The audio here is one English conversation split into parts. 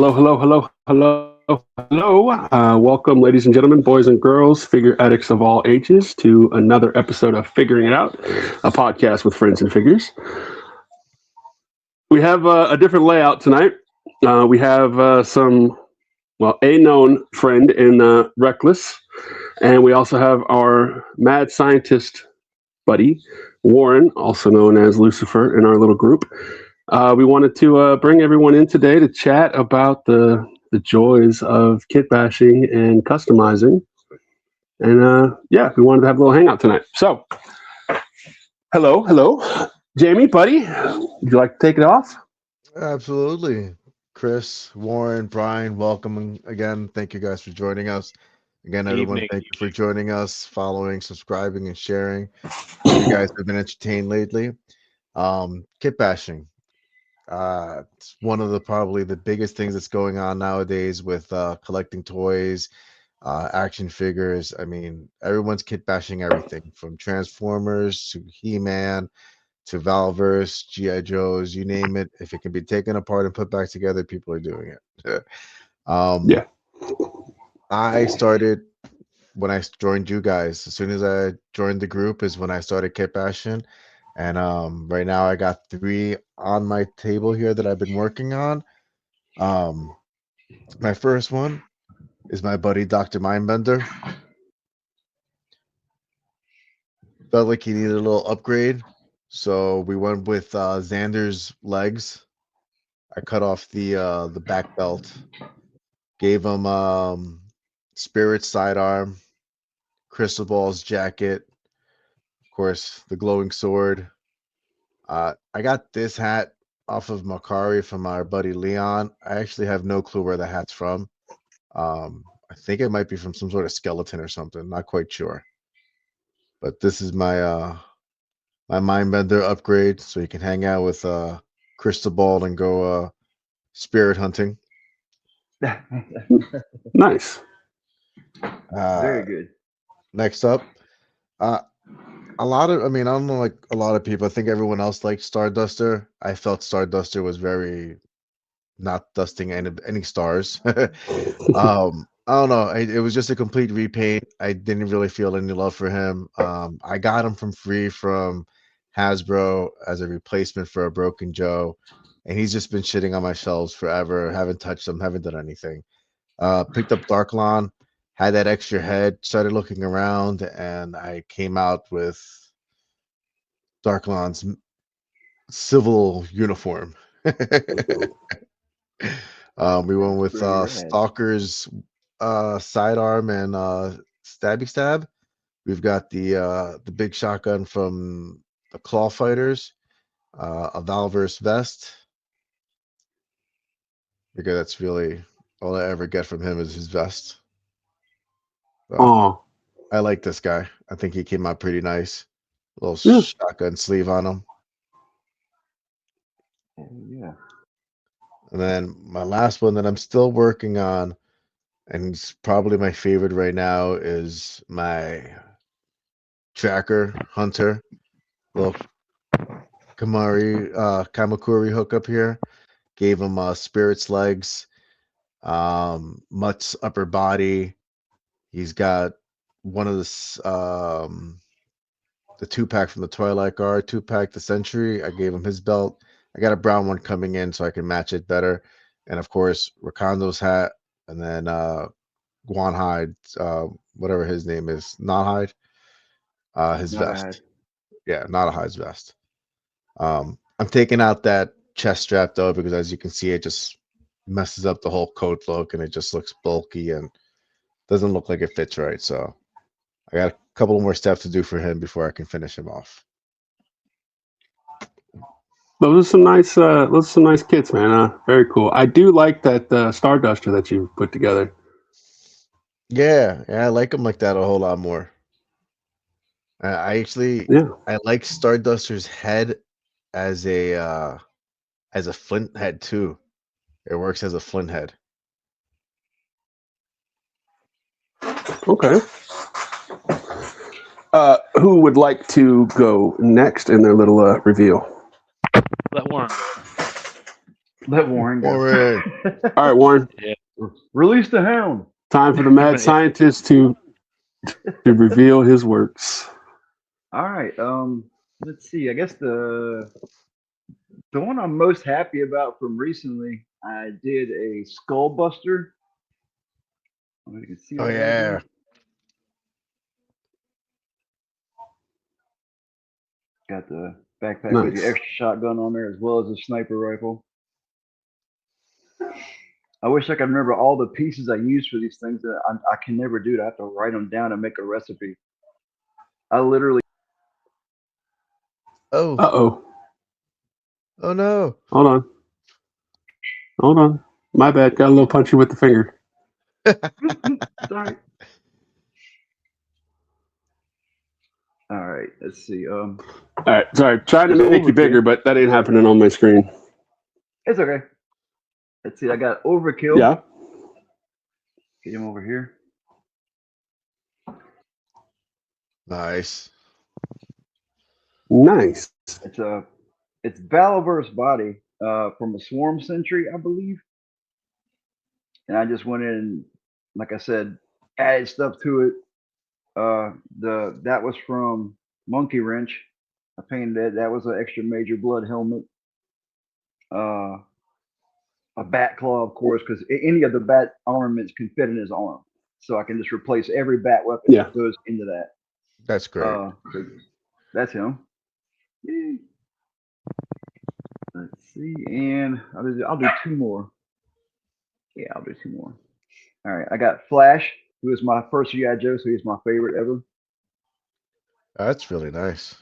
Hello, hello, hello, hello, hello. Welcome, ladies and gentlemen, boys and girls, figure addicts of all ages, to another episode of Figuring It Out, a podcast with friends and figures. We have a different layout tonight. We have a known friend in Reckless, and we also have our mad scientist buddy, Warren, also known as Lucifer, in our little group. We wanted to bring everyone in today to chat about the joys of kit bashing and customizing. And we wanted to have a little hangout tonight. So, hello. Jamie, buddy, would you like to take it off? Absolutely. Chris, Warren, Bryan, welcome again. Thank you guys for joining us. Again, everyone, Evening. thank you for joining us, following, subscribing, and sharing. Hope you guys have been entertained lately. Kit bashing. It's one of the probably the biggest things that's going on nowadays with collecting toys, action figures. I mean, everyone's kit bashing everything from Transformers to He-Man to Valverse, GI Joes, you name it. If it can be taken apart and put back together, people are doing it. Yeah. I started when I joined you guys. As soon as I joined the group is when I started kit bashing. And right now I got 3 on my table here that I've been working on. Um, my first one is my buddy Dr. Mindbender. Felt like he needed a little upgrade, so we went with Xander's legs. I cut off the back belt, gave him Spirit sidearm, Crystal Ball's jacket, of course the glowing sword. I got this hat off of Macari from our buddy Leon. I actually have no clue where the hat's from. I think it might be from some sort of skeleton or something. Not quite sure. But this is my Mindbender upgrade, so you can hang out with Crystal Ball and go spirit hunting. Nice. Uh, Very good. next up, uh, I mean, I don't know, like a lot of people. I think everyone else liked Starduster. I felt Starduster was very not dusting any stars. I don't know. It was just a complete repaint. I didn't really feel any love for him. I got him from free from Hasbro as a replacement for a Broken Joe, and he's just been shitting on my shelves forever. Haven't touched him. Haven't done anything. Picked up Darklon, had that extra head. Started looking around, and I came out with Darklon's civil uniform. We went with Pretty rad. Stalker's sidearm and stabby stab. We've got the big shotgun from the Claw Fighters, a Valverse vest. Because that's really all I ever get from him is his vest. So, Oh, I like this guy. I think he came out pretty nice. Little yeah. shotgun sleeve on him. Yeah. And then my last one that I'm still working on, and it's probably my favorite right now, is my tracker hunter. Little Kamakuri hook up here. Gave him spirit's legs, Mutt's upper body. He's got one of the 2-pack from the Twilight Guard, 2-pack the Century. I gave him his belt. I got a brown one coming in so I can match it better. And of course, Rakondo's hat, and then Guan Hide, whatever his name is, not Hide, his Not a vest. hat. Yeah, not a Hide's vest. I'm taking out that chest strap though because as you can see, it just messes up the whole coat look, and it just looks bulky and doesn't look like it fits right. So I got a couple more steps to do for him before I can finish him off. Those are some nice kits, man. Very cool. I do like that Starduster that you put together. Yeah, I like him like that a whole lot more. I actually Yeah. I like Starduster's head as a flint head too. It works as a flint head. Okay. Who would like to go next in their little reveal? Let Warren go. Let Warren go. Warren. All right, Warren. Release the hound. Time for the mad scientist to reveal his works. All right. Let's see. I guess the one I'm most happy about from recently, I did a skull buster. You can see Oh that right yeah. there. Got the backpack with the extra shotgun on there as well as a sniper rifle. I wish I could remember all the pieces I used for these things. I can never do that. I have to write them down and make a recipe. I literally. Oh. Uh-oh. Oh no. Hold on. My bad. Got a little punchy with the finger. Sorry. All right. Let's see. All right. Sorry. Trying to There's make you bigger, but that ain't happening on my screen. It's okay. Let's see. I got overkill. Yeah. Get him over here. Nice. It's Valiverse body from a Swarm Sentry, I believe. And I just went in, like I said, added stuff to it. That was from Monkey Wrench. I painted it. That was an extra major blood helmet. A bat claw, of course, because any of the bat armaments can fit in his arm. So I can just replace every bat weapon that goes into that. That's great. So that's him. Yay. Let's see, and I'll do two more. Yeah, I'll do two more. All right, I got Flash, who is my first G.I. Joe, so he's my favorite ever. That's really nice.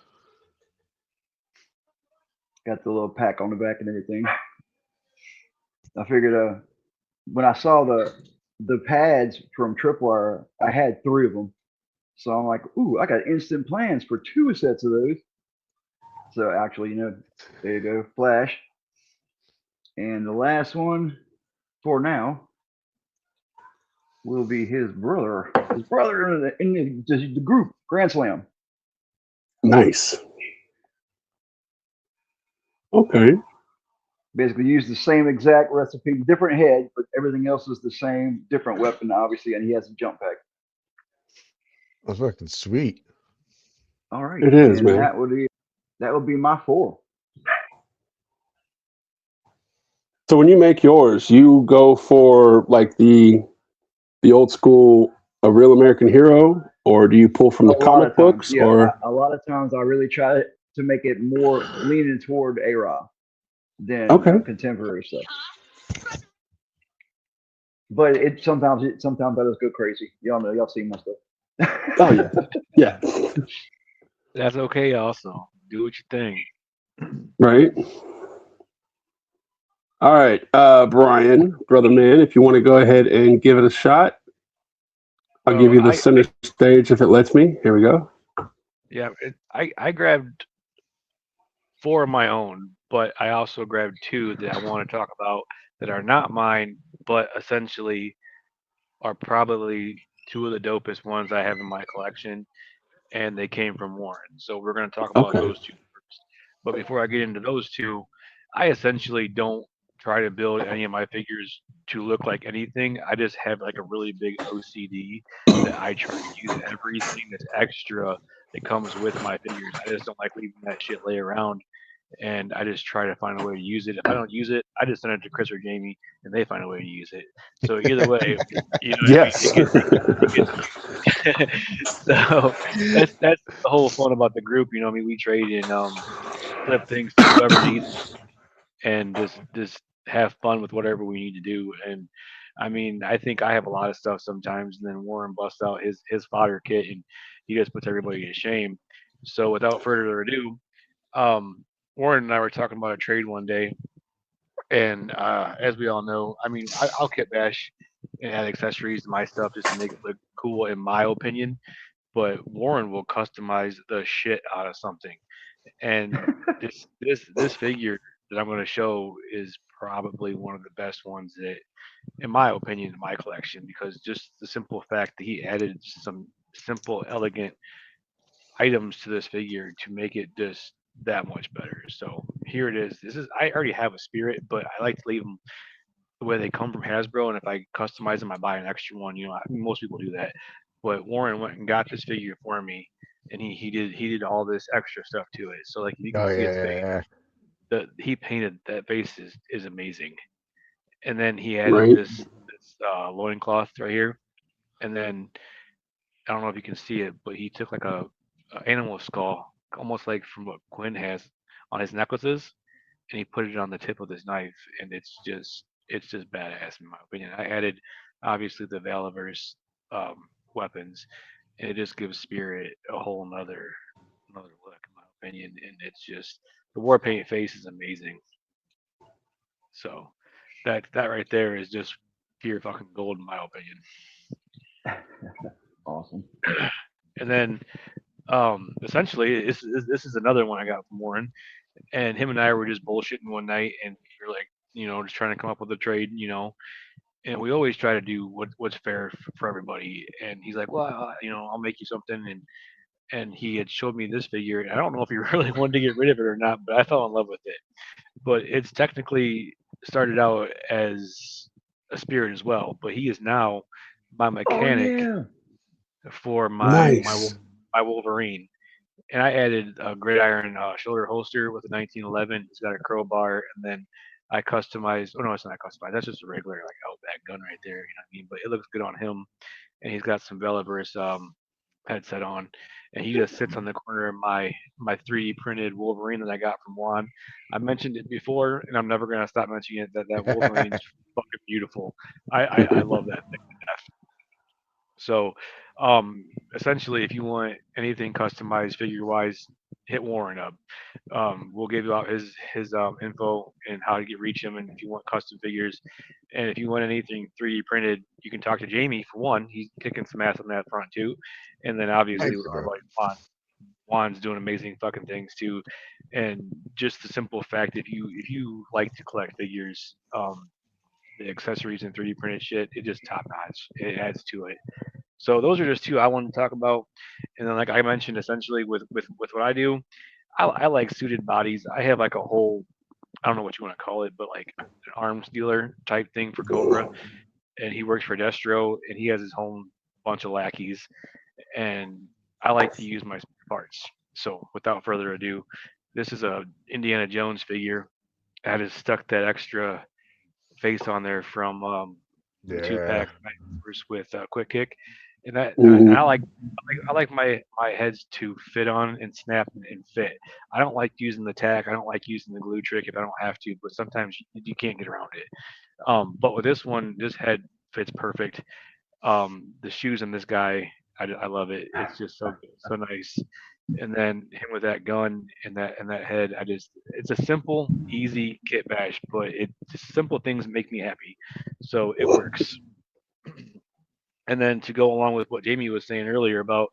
Got the little pack on the back and everything. I figured when I saw the pads from Tripwire, I had 3 of them. So I'm like, ooh, I got instant plans for 2 sets of those. So actually, there you go, Flash. And the last one for now will be his brother. His brother in the group, Grand Slam. Nice. Okay. Basically use the same exact recipe, different head, but everything else is the same, different weapon, obviously, and he has a jump pack. That's fucking sweet. All right. It is, and man. That would be my 4. So when you make yours, you go for like the old school A Real American Hero, or do you pull from the comic books? Yeah, or a lot of times I really try to make it more leaning toward A-Ra than contemporary stuff. But sometimes I just go crazy. Y'all see my stuff. Oh yeah, yeah. That's okay. Also, do what you think. Right. All right, Bryan, brother man, if you want to go ahead and give it a shot, I'll give you the center stage if it lets me. Here we go. Yeah, I grabbed 4 of my own, but I also grabbed 2 that I want to talk about that are not mine, but essentially are probably 2 of the dopest ones I have in my collection, and they came from Warren. So we're going to talk about those 2 first. But before I get into those 2, I essentially don't try to build any of my figures to look like anything. I just have like a really big OCD that I try to use everything that's extra that comes with my figures. I just don't like leaving that shit lay around, and I just try to find a way to use it. If I don't use it, I just send it to Chris or Jamie, and they find a way to use it. So either way, yes. It gets so that's the whole fun about the group. We trade and flip things to whoever needs, and just have fun with whatever we need to do. And I mean, I think I have a lot of stuff sometimes, and then Warren busts out his fodder kit, and he just puts everybody to shame. So without further ado, Warren and I were talking about a trade one day, and as we all know, I mean, I'll kit bash and add accessories to my stuff just to make it look cool, in my opinion. But Warren will customize the shit out of something, and this figure that I'm going to show is probably one of the best ones that, in my opinion, in my collection, because just the simple fact that he added some simple, elegant items to this figure to make it just that much better. So here it is. I already have a Spirit, but I like to leave them the way they come from Hasbro, and if I customize them, I buy an extra one. Most people do that, but Warren went and got this figure for me, and he did all this extra stuff to it. So like you can Oh see yeah, its face. yeah, He painted that face is amazing, and then he added Right. this loincloth right here, and then I don't know if you can see it, but he took like a animal skull, almost like from what Quinn has on his necklaces, and he put it on the tip of his knife, and it's just badass in my opinion. I added obviously the Valaverse weapons, and it just gives Spirit a whole another look in my opinion, and it's just the war paint face is amazing. So that right there is just pure fucking gold in my opinion. Awesome. And then essentially this is another one I got from Warren, and him and I were just bullshitting one night, and we were like, just trying to come up with a trade, and we always try to do what's fair for everybody. And he's like, well, I'll make you something, and he had showed me this figure. And I don't know if he really wanted to get rid of it or not, but I fell in love with it. But it's technically started out as a Spirit as well, but he is now my Oh mechanic yeah. for Nice. my Wolverine. And I added a gridiron shoulder holster with a 1911. It's got a crowbar, and then I customized. Oh no, it's not customized. That's just a regular like Outback gun right there. You know what I mean? But it looks good on him, and he's got some Valaverse headset on, and he just sits on the corner of my 3D printed Wolverine that I got from Juan. I mentioned it before, and I'm never gonna stop mentioning it. That Wolverine's fucking beautiful. I love that thing to death. So, essentially, if you want anything customized figure wise, hit Warren up. We'll give you out his info and how to reach him, and if you want custom figures, and if you want anything 3D printed, you can talk to Jamie for one. He's kicking some ass on that front too, and then obviously with our Excellent. buddy Juan's doing amazing fucking things too. And just the simple fact, if you like to collect figures, the accessories and 3D printed shit, it just top notch. It adds to it. So those are just two I wanted to talk about. And then, like I mentioned, essentially with what I do, I like suited bodies. I have like a whole, I don't know what you want to call it, but like an arms dealer type thing for Cobra. And he works for Destro, and he has his own bunch of lackeys. And I like to use my spare parts. So without further ado, this is a Indiana Jones figure. I just stuck that extra face on there from the two Yeah. pack with Quick Kick, and that and Mhm. I like my heads to fit on and snap and fit. I don't like using the tack. I don't like using the glue trick if I don't have to, but sometimes you can't get around it. But with this one, this head fits perfect. The shoes on this guy, I love it. It's just so nice. And then him with that gun and that head, it's a simple, easy kit bash, but it just simple things make me happy, so it works. And then to go along with what Jamie was saying earlier about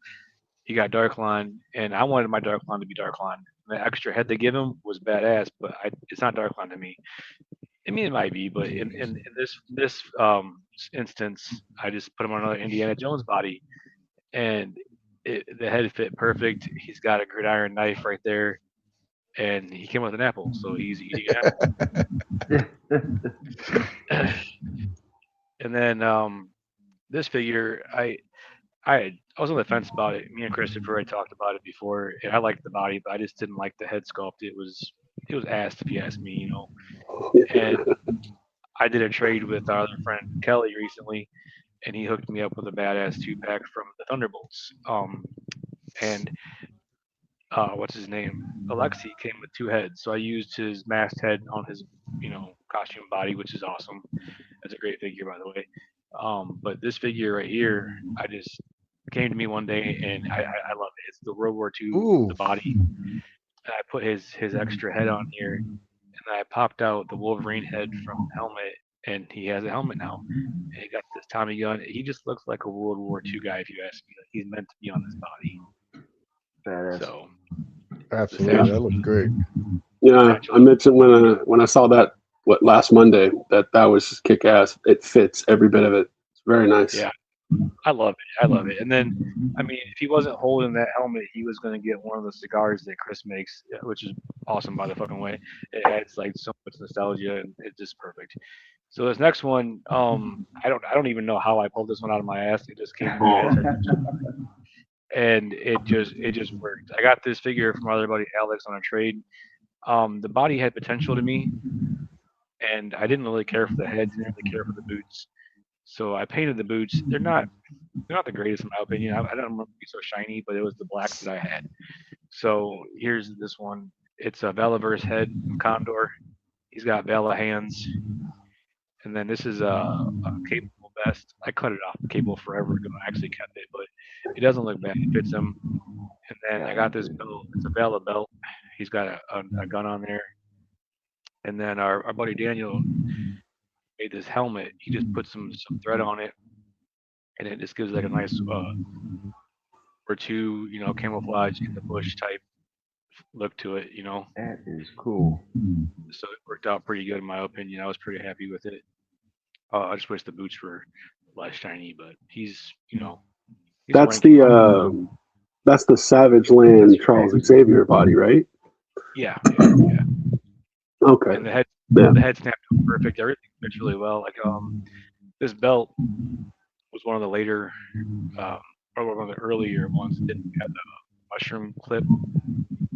he got Darklon, and I wanted my Darklon to be Darklon. The extra head they give him was badass, but it's not Darklon to me. I mean, it might be, but in this instance, I just put him on another Indiana Jones body, and the head fit perfect. He's got a gridiron knife right there, and he came with an apple, so he's eating an apple. And then this figure, I was on the fence about it. Me and Christopher had talked about it before, and I liked the body, but I just didn't like the head sculpt. It was ass if you ask me. And I did a trade with our other friend Kelly recently, and he hooked me up with a badass 2 pack from the Thunderbolts. And what's his name? Alexi came with 2 heads, so I used his masked head on his costume body, which is awesome. That's a great figure, by the way. But this figure right here, I just came to me one day, and I love it. It's the World War II, Ooh. the body. And I put his extra head on here, and I popped out the Wolverine head from the helmet, and he has a helmet now. And he got this Tommy gun. He just looks like a World War II guy, if you ask me. Like he's meant to be on this body. Badass. So Absolutely. That looks great. Yeah, I mentioned when I saw that last Monday that was kick ass. It fits every bit of it. It's very nice. Yeah, I love it. I love it. And then, I mean, if he wasn't holding that helmet, he was going to get one of the cigars that Chris makes, which is awesome, by the fucking way. It adds like so much nostalgia, and it's just perfect. So this next one, I don't even know how I pulled this one out of my ass. It just came to me, and it just worked. I got this figure from our other buddy Alex on a trade. The body had potential to me, and I didn't really care for the head, didn't really care for the boots. So I painted the boots. They're not the greatest in my opinion. I don't remember being so shiny, but it was the black that I had. So here's this one. It's a Valaverse head Condor. He's got Vala hands, and then this is a capable vest. I cut it off the cable forever ago. I actually kept it, but it doesn't look bad. It fits him. And then I got this belt. It's a Vala belt. He's got a gun on there. And then our buddy Daniel made this helmet. He just put some thread on it, and it just gives like a nice or two, camouflage in the bush type look to it, That is cool. So it worked out pretty good in my opinion. I was pretty happy with it. I just wish the boots were less shiny, but he's That's ranking. that's the Savage Land Charles Xavier body, right? Yeah. Okay. And the head snapped out perfect. Everything fits really well. Like this belt was one of the later, or one of the earlier ones that didn't have the mushroom clip.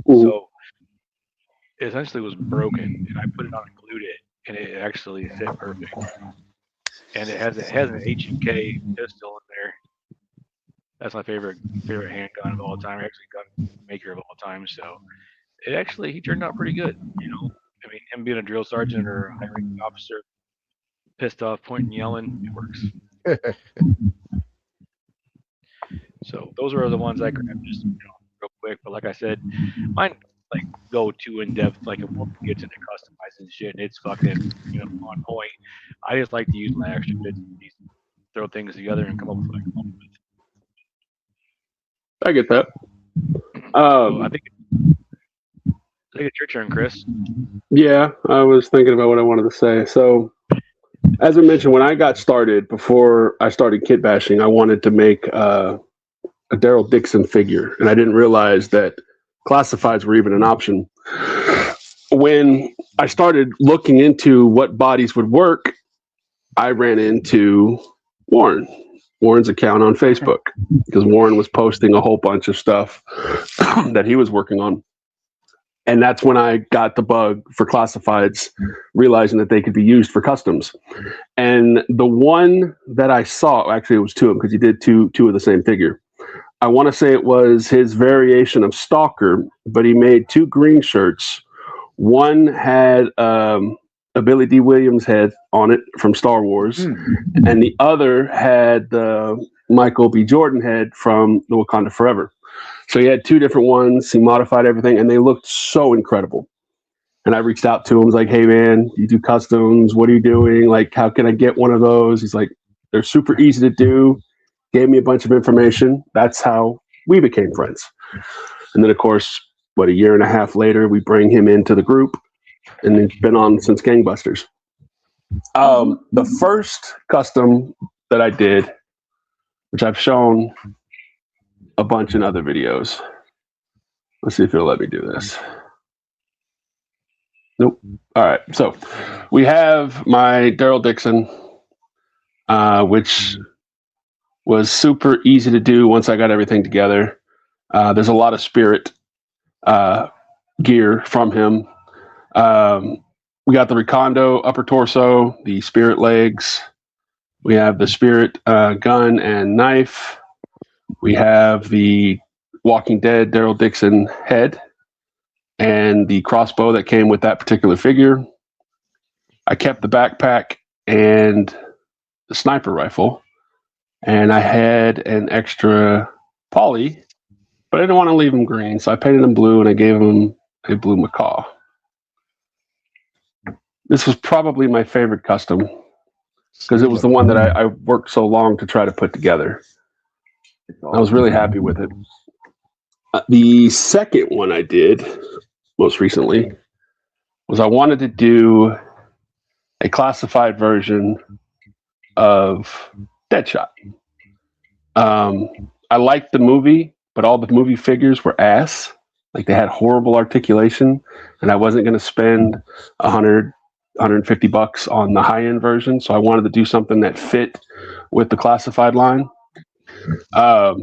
Ooh. So it essentially was broken, and I put it on and glued it, and it actually fit perfect. And it has an H&K pistol in there. That's my favorite handgun of all time. Actually, gun maker of all time. So he turned out pretty good. I mean, him being a drill sergeant or a high-ranking officer, pissed off, pointing, yelling, it works. So those are the ones I grabbed just real quick. But like I said, mine like go too in depth. Like if one gets into customizing shit, and it's fucking on point. I just like to use my extra bits and pieces, throw things together, and come up with what I come up with. I get that. So I think it's your turn, Chris. Yeah, I was thinking about what I wanted to say. So, as I mentioned, when I got started, before I started kit bashing, I wanted to make a Daryl Dixon figure, and I didn't realize that classifieds were even an option. When I started looking into what bodies would work, I ran into Warren's account on Facebook, because Warren was posting a whole bunch of stuff that he was working on. And that's when I got the bug for classifieds, realizing that they could be used for customs. And the one that I saw, actually it was two of them, because he did two of the same figure. I want to say it was his variation of Stalker, but he made two green shirts. One had a Billy D. Williams head on it from Star Wars, and the other had the Michael B. Jordan head from The Wakanda Forever. So he had two different ones. He modified everything, and they looked so incredible. And I reached out to him. I was like, hey, man, you do customs. What are you doing? Like, how can I get one of those? He's like, they're super easy to do. Gave me a bunch of information. That's how we became friends. And then, of course, a year and a half later, we bring him into the group, and he's been on since Gangbusters. The first custom that I did, which I've shown a bunch in other videos. Let's see if it'll let me do this. Nope. All right. So we have my Daryl Dixon, which was super easy to do once I got everything together. There's a lot of spirit gear from him. We got the Recondo upper torso, the spirit legs. We have the spirit gun and knife. We have the Walking Dead Daryl Dixon head and the crossbow that came with that particular figure. I kept the backpack and the sniper rifle, and I had an extra poly, but I didn't want to leave him green, so I painted him blue and I gave him a blue macaw. This was probably my favorite custom because it was the one that I worked so long to try to put together. I was really happy with it. The second one I did most recently was I wanted to do a classified version of Deadshot. I liked the movie, but all the movie figures were ass. Like they had horrible articulation, and I wasn't going to spend $150 on the high end version. So I wanted to do something that fit with the classified line. Got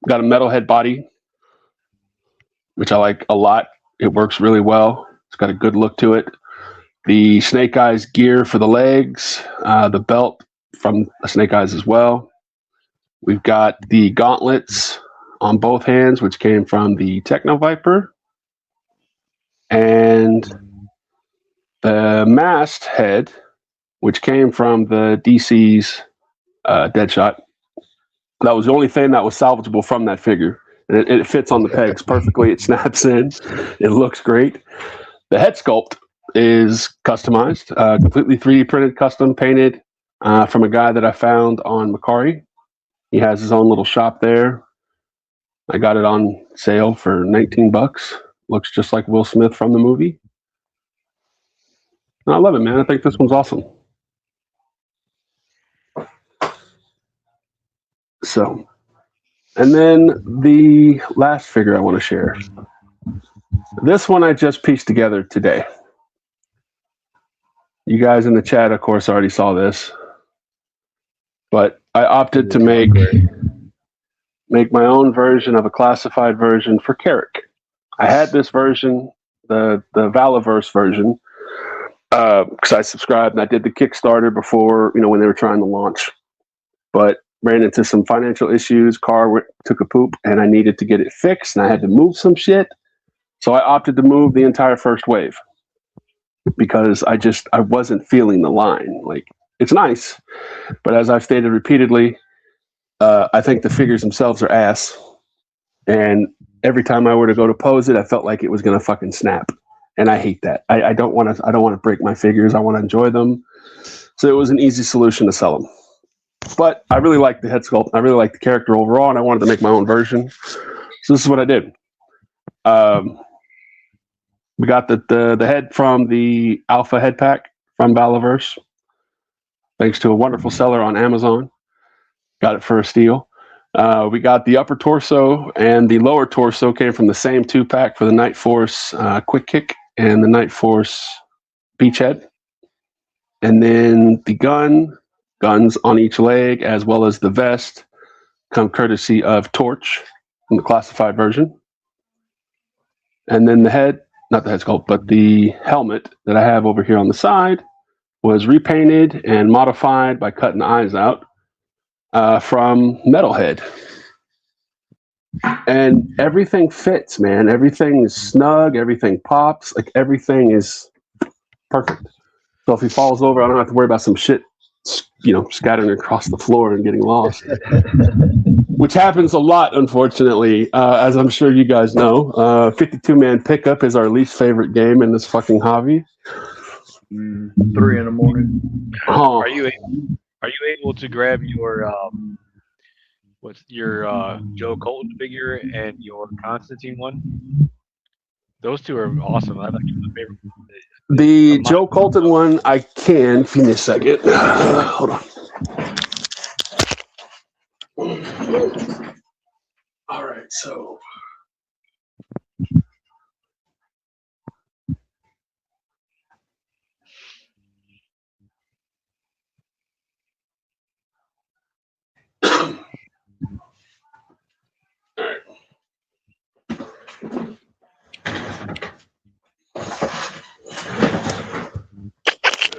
a metalhead body, which I like a lot. It works really well. It's got a good look to it. The Snake Eyes gear for the legs, the belt from Snake Eyes as well. We've got the gauntlets on both hands, which came from the Techno Viper. And the mast head, which came from the DC's Deadshot. That was the only thing that was salvageable from that figure. And it fits on the pegs perfectly. It snaps in. It looks great. The head sculpt is customized, completely 3D printed, custom painted from a guy that I found on McCarty. He has his own little shop there. I got it on sale for $19. Looks just like Will Smith from the movie. I love it, man. I think this one's awesome. So, and then the last figure I want to share. This one I just pieced together today. You guys in the chat, of course, already saw this. But I opted to make my own version of a classified version for Carrick. I had this version, the Valaverse version, because I subscribed and I did the Kickstarter before, when they were trying to launch. But ran into some financial issues, took a poop, and I needed to get it fixed, and I had to move some shit. So I opted to move the entire first wave because I wasn't feeling the line. Like, it's nice, but as I've stated repeatedly, I think the figures themselves are ass. And every time I were to go to pose it, I felt like it was gonna fucking snap. And I hate that. I don't want to break my figures. I want to enjoy them. So it was an easy solution to sell them. But I really like the head sculpt. I really like the character overall, and I wanted to make my own version. So this is what I did. We got the head from the Alpha head pack from Valaverse, thanks to a wonderful seller on Amazon. Got it for a steal. We got the upper torso and the lower torso came from the same 2-pack for the Night Force Quick Kick and the Night Force Beachhead. And then the guns on each leg, as well as the vest, come courtesy of Torch in the classified version. And then not the head sculpt, but the helmet that I have over here on the side was repainted and modified by cutting the eyes out from Metalhead. And everything fits, man. Everything is snug. Everything pops. Like, everything is perfect. So if he falls over, I don't have to worry about some shit, scattering across the floor and getting lost, which happens a lot, unfortunately, as I'm sure you guys know. 52-man pickup is our least favorite game in this fucking hobby. 3 a.m. Oh. Are you able to grab your Joe Colton figure and your Constantine one? Those two are awesome. I like my favorite. The Joe Colton one, I can. Give me a second. Hold on. All right, so.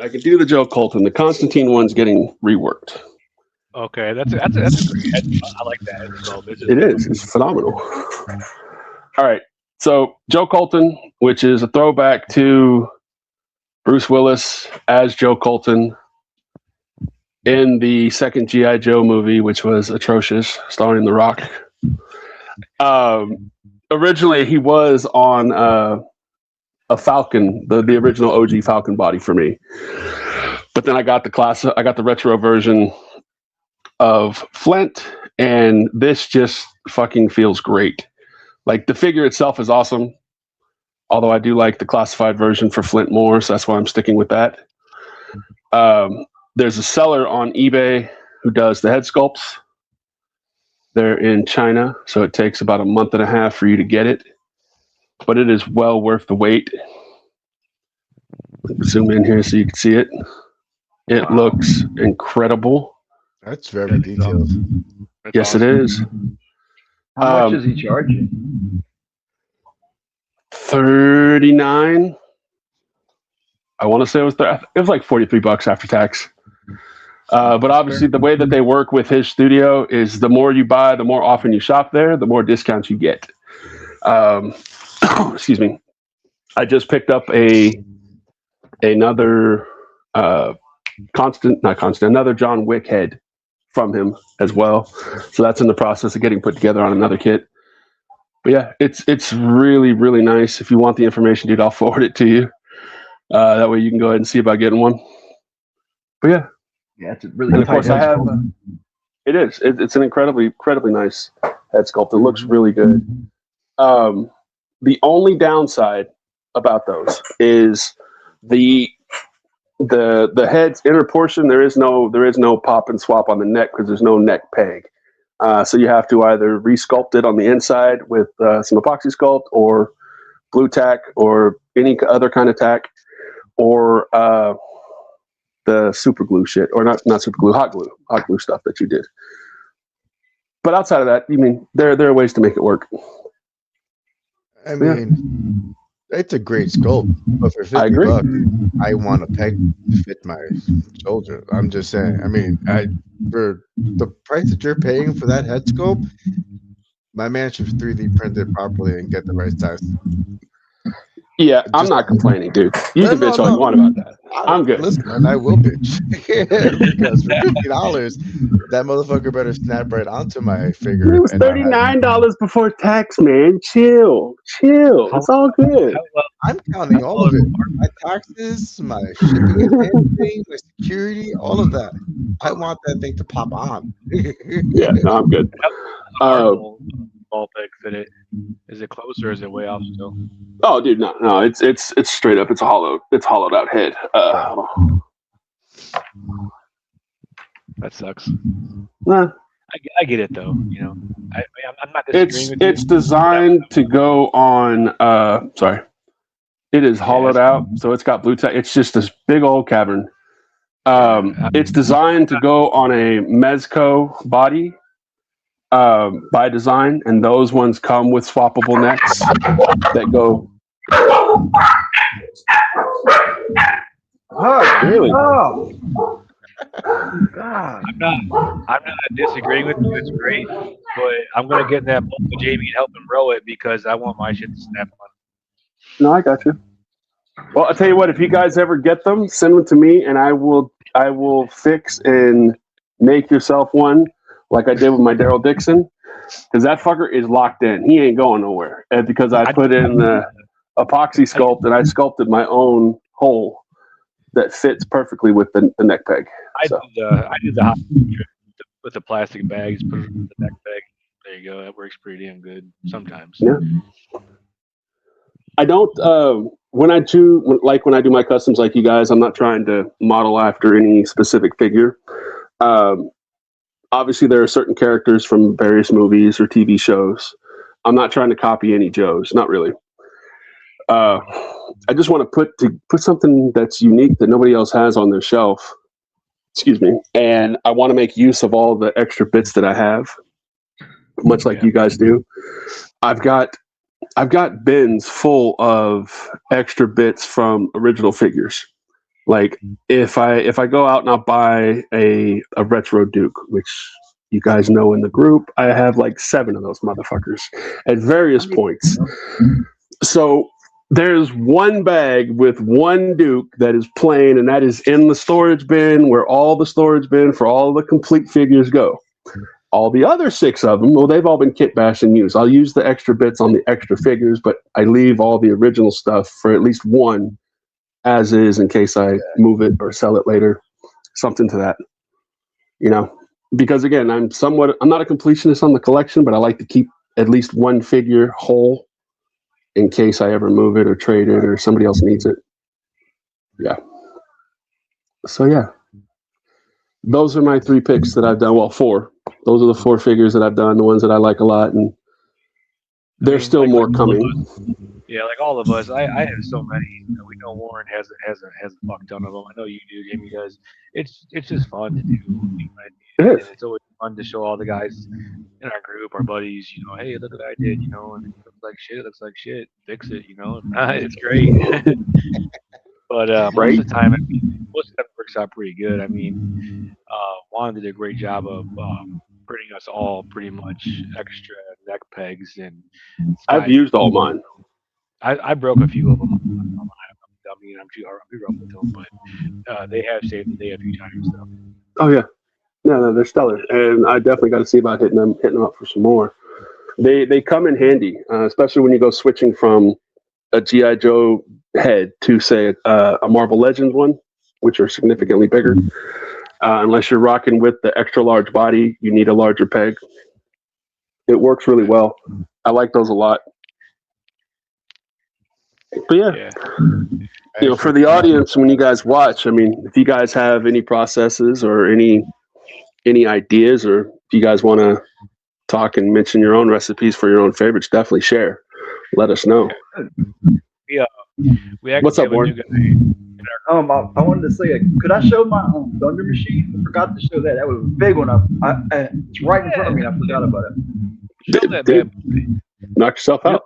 I could do the Joe Colton. The Constantine one's getting reworked. Okay, that's a great head. I like that as well. It is. It's phenomenal. All right. So Joe Colton, which is a throwback to Bruce Willis as Joe Colton in the second G.I. Joe movie, which was atrocious, starring The Rock. Originally, he was on a Falcon, the original OG Falcon body for me. But then I got the retro version of Flint, and this just fucking feels great. Like, the figure itself is awesome, although I do like the classified version for Flint more, so that's why I'm sticking with that. There's a seller on eBay who does the head sculpts, They're in China, so it takes about a month and a half for you to get it, but it is well worth the wait. Zoom in here so you can see it. It looks incredible. That's very detailed. That's Yes, awesome. it is. How much is he charging? 39. I want to say it was like $43 after tax. But obviously, the way that they work with his studio is the more you buy, the more often you shop there, the more discounts you get. Excuse me. I just picked up another another John Wick head from him as well. So that's in the process of getting put together on another kit. But yeah, it's really, really nice. If you want the information, dude, I'll forward it to you. That way you can go ahead and see about getting one. But yeah. Yeah, it's a really. And of course, I have. It is. It's an incredibly nice head sculpt. It looks really good. The only downside about those is the head's inner portion. There is no pop and swap on the neck because there's no neck peg. So you have to either resculpt it on the inside with some epoxy sculpt or blue tack or any other kind of tack, or the super glue shit, or not super glue, hot glue stuff that you did. But outside of that, there are ways to make it work. I mean, it's a great sculpt, but for $50, I want a peg to fit my shoulder. I'm just saying. I mean, for the price that you're paying for that head sculpt, my man should 3D print it properly and get the right size. Yeah, I'm not complaining, dude. You can bitch all you want about that. I'm good. Listen, and I will bitch. Because for $50, that motherfucker better snap right onto my figure. It was $39 before tax, man. Chill. It's all good. I'm counting all of it. My taxes, my shipping and handling, my security, all of that. I want that thing to pop on. Yeah, no, I'm good. Ball peg fit it. Is it close or is it way off still? Oh, dude, no, it's straight up. It's hollowed out head. That sucks. Nah. I get it though. I'm not disagreeing with you. It's designed to go on. Sorry, it is hollowed out, so it's got blue tack. It's just this big old cavern. It's designed to go on a Mezco body. By design, and those ones come with swappable necks that go. Oh, really? Oh. God. I'm not disagreeing with you. It's great, but I'm gonna get in that boat with Jamie and help him row it because I want my shit to snap on. No, I got you. Well, I'll tell you what. If you guys ever get them, send them to me, and I will fix and make yourself one. Like I did with my Daryl Dixon, because that fucker is locked in. He ain't going nowhere. And because I put in the epoxy sculpt and I sculpted my own hole that fits perfectly with the neck peg. I did the hot with the plastic bags, put it in the neck peg. There you go. That works pretty damn good sometimes. Yeah. I don't when I do my customs like you guys, I'm not trying to model after any specific figure. Obviously, there are certain characters from various movies or TV shows. I'm not trying to copy any Joes, not really. I just want to put something that's unique that nobody else has on their shelf. Excuse me. And I want to make use of all the extra bits that I have, much like you guys do. I've got bins full of extra bits from original figures. Like if I go out and I'll buy a retro Duke, which you guys know in the group, I have like 7 of those motherfuckers at various points. So there's one bag with one Duke that is plain, and that is in the storage bin where all the storage bin for all the complete figures go. All the other 6 of them, well, they've all been kit bashed and used. I'll use the extra bits on the extra figures, but I leave all the original stuff for at least one as is in case I move it or sell it later. Something to that, because again, I'm not a completionist on the collection, but I like to keep at least one figure whole in case I ever move it or trade it or somebody else needs it. Yeah. So yeah, those are my 3 picks that I've done. Well, 4. Those are the 4 figures that I've done, the ones that I like a lot, and there's still more coming. Yeah, like all of us, I have so many. We know Warren has a fuck ton of them. I know you do, Jamie does. It's just fun to do. It And is. it's always fun to show all the guys in our group, our buddies, hey, look what I did, and it looks like shit, fix it, it's great. But most of the time, most of the time it works out pretty good. I mean, Juan did a great job of printing us all pretty much extra neck pegs, and I've used all mine. I broke a few of them. I mean, I'm too rough with them, but they have saved the day a few times. So. Oh yeah, no, they're stellar, and I definitely got to see about hitting them up for some more. They come in handy, especially when you go switching from a GI Joe head to say a Marvel Legends one, which are significantly bigger. Unless you're rocking with the extra large body, you need a larger peg. It works really well. I like those a lot. But yeah. For the audience, when you guys watch, I mean, if you guys have any processes or any ideas, or if you guys want to talk and mention your own recipes for your own favorites, definitely share. Let us know. Yeah. We actually What's up, have a Warren? new guy. I wanted to say, could I show my Thunder Machine? I forgot to show that. That was a big one. It's right in front of me. I forgot about it. Show that bad boy. Knock yourself out.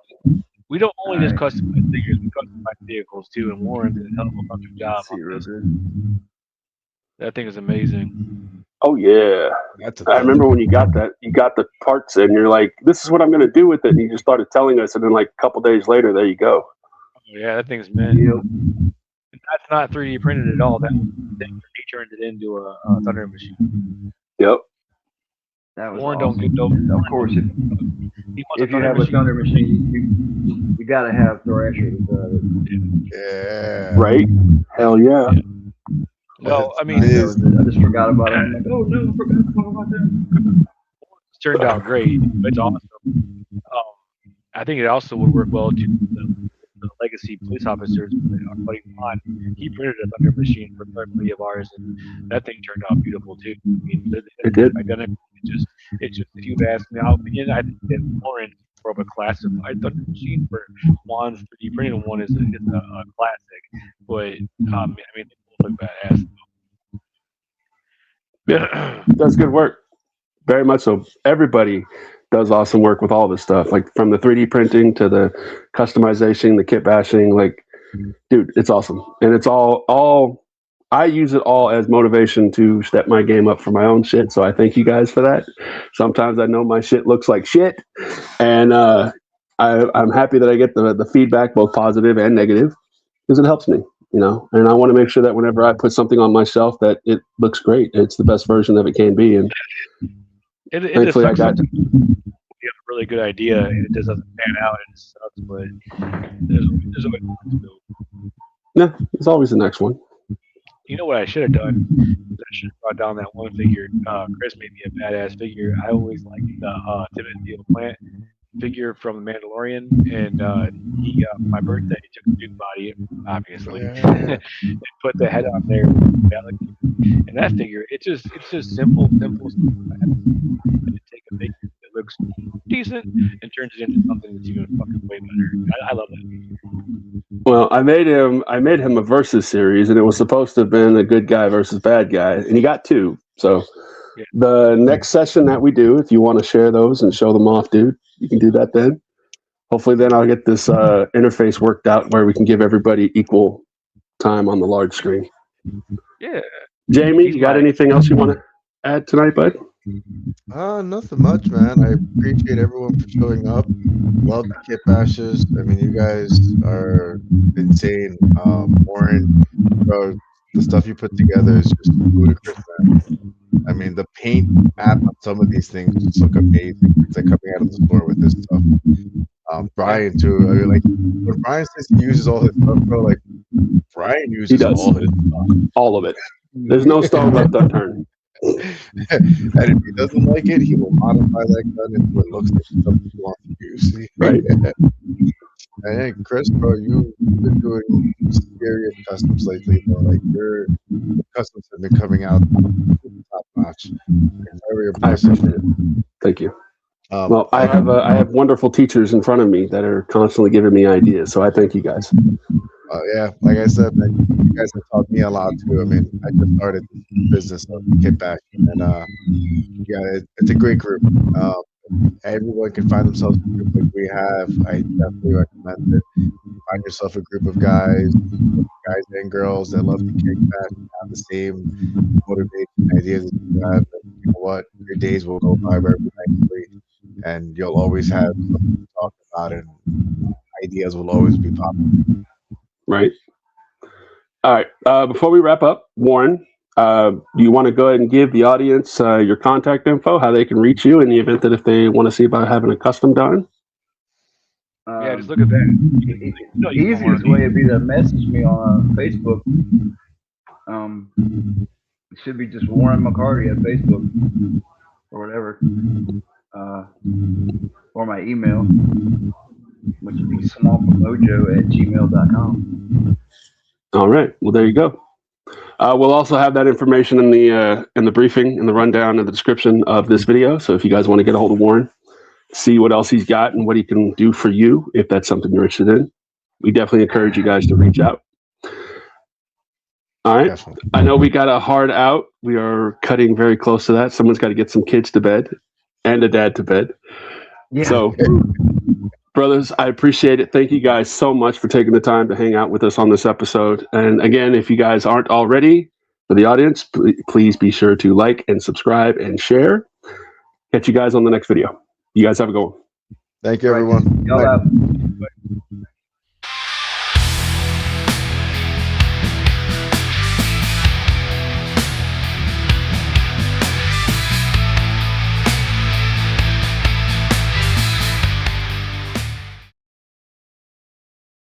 We don't only just customize figures, we customize vehicles too, and Warren did a hell of a fucking job. That thing is amazing. Oh yeah, I remember when you got the parts in. You're like, "This is what I'm going to do with it," and you just started telling us, and then like a couple days later, there you go. Oh, yeah, that thing's mint. That's not 3D printed at all. That thing, he turned it into a Thunder Machine. Yep. That was Warren awesome. don't get no. Of course, if you have a Thunder Machine, you gotta have Thrasher to drive it. Yeah. Right. Hell yeah. Well, I mean, I just forgot about it. I'm like, oh no, I forgot about that. It's turned out great. It's awesome. I think it also would work well to the legacy police officers. Our buddy Juan, he printed a Thunder Machine for a buddy of ours, and that thing turned out beautiful too. I mean, it did. Identical. It's just if you've asked me, opinion, I think that Warren more of a classified Thunder Machine, for Juan's 3D printed one is a classic. But I mean, they both look badass. Yeah, does good work. Very much so. Everybody does awesome work with all this stuff, like from the 3D printing to the customization, the kit bashing. Like, dude, it's awesome, and it's all. I use it all as motivation to step my game up for my own shit. So I thank you guys for that. Sometimes I know my shit looks like shit, and I'm happy that I get the feedback, both positive and negative, because it helps me. And I want to make sure that whenever I put something on my shelf, that it looks great. It's the best version of it can be, and thankfully I got. You have a really good idea, and it just doesn't pan out, and it sucks. But there's always more to do. Yeah, there's always the next one. You know what I should have done? I should have brought down that one figure. Chris made me a badass figure. I always liked the Timothy Plant figure from The Mandalorian, and he my birthday he took a big body, obviously, and put the head on there, and that figure it's just simple stuff. And take a figure that looks decent and turns it into something that's even fucking way better. I love that. Well, I made him a versus series, and it was supposed to have been a good guy versus bad guy, and he got 2. So the next session that we do, if you want to share those and show them off, dude, you can do that then. Hopefully then I'll get this interface worked out where we can give everybody equal time on the large screen. Yeah. Jamie, you got anything else you want to add tonight, bud? Nothing much, man. I appreciate everyone for showing up. Love the kit bashes. I mean, you guys are insane. Warren, bro, the stuff you put together is just ludicrous, man. I mean, the paint app on some of these things just look amazing. It's like coming out of the store with this stuff. Bryan too. I mean, like when Bryan says he uses all his stuff, bro, like Bryan uses all his stuff. All of it. There's no stone left unturned. And if he doesn't like it, he will modify that gun into what looks like something he wants to use. Right. Hey, Chris, bro, you've been doing serious customs lately, bro. Like your customs have been coming out top notch. Very I impressive. appreciate it. Thank you. Um, Well, I have wonderful teachers in front of me that are constantly giving me ideas, so I thank you guys. yeah, like I said, man, you guys have taught me a lot too. I mean, I just started this business of kitbashing, and yeah, it's a great group. Everyone can find themselves in a group like we have. I definitely recommend it. Find yourself a group of guys and girls that love to kick back and have the same motivation ideas that you have. And you know what? Your days will go by very nicely, and you'll always have something to talk about, and ideas will always be popping. Right. All right. Before we wrap up, Warren, do you want to go ahead and give the audience your contact info, how they can reach you in the event that if they want to see about having a custom done? Yeah, just look at that. The easiest way would be to message me on Facebook. It should be just Warren McCarty at Facebook or whatever. Or my email, which would be swampmojo@gmail.com. All right. Well, there you go. We'll also have that information in the briefing, in the rundown, in the description of this video. So if you guys want to get a hold of Warren, see what else he's got and what he can do for you, if that's something you're interested in, we definitely encourage you guys to reach out. All right. Definitely. I know we got a hard out. We are cutting very close to that. Someone's got to get some kids to bed and a dad to bed. Yeah. So, brothers, I appreciate it. Thank you guys so much for taking the time to hang out with us on this episode. And again, if you guys aren't already, for the audience, please be sure to like and subscribe and share. Catch you guys on the next video. You guys have a good one. Thank you, everyone. Y'all out.